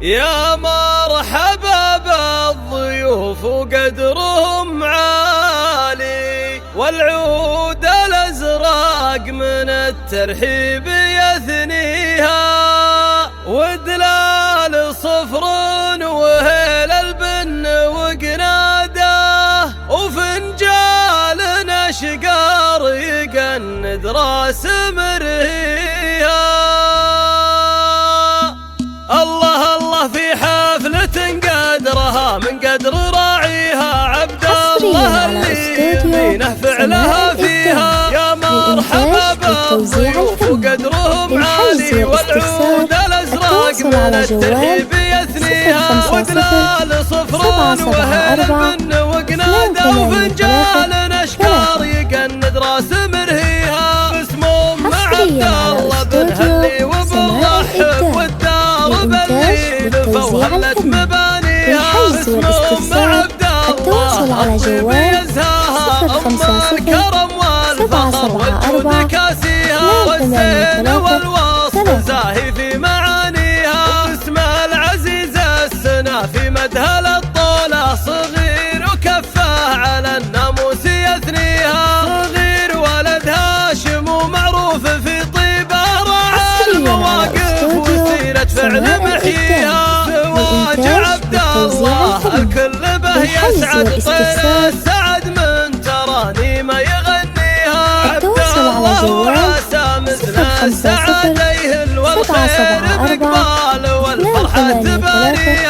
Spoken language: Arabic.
يا مرحبا بالضيوف وقدرهم عالي، والعود الأزرق من الترحيب يثنيها، ودلال صفر وهيل البن وقناده، وفنجال أشقار يقند راس مرهيها. الله الله في حفلة قدرها من قدر راعيها، عبد الله اللي يمينه فعلها فيها. يا مرحبا بالضيوف وقدرهم عالي، والعود الأزرق من الترحيب يثنيها، ودلال صفر وهيل البن وقناده، وفنجال أشقار يقند راس مرهيها. باسم أم عبد الله بن هلي وبالرحب والدار بالليل فوهلت مبانيها. باسم أم عبد الله الطيب يزهاها، أم الكرم والفخر والجود كاسيها، والزين والوصف زاهي في معانيها. باسم العزيز السنا في مدها للطولة، صغير وكفاه على الناموس يثنيها. صغير ولد هاشم ومعروف في طيبه، راعى المواقف وسيرة فعل محيها. زواج عبد الله الكل به يسعد، طير السعد من ترانيم يغنيها. عبد الله وعسى مثل السعادة يهل، والخير بإقبال والفرحة تبانيها.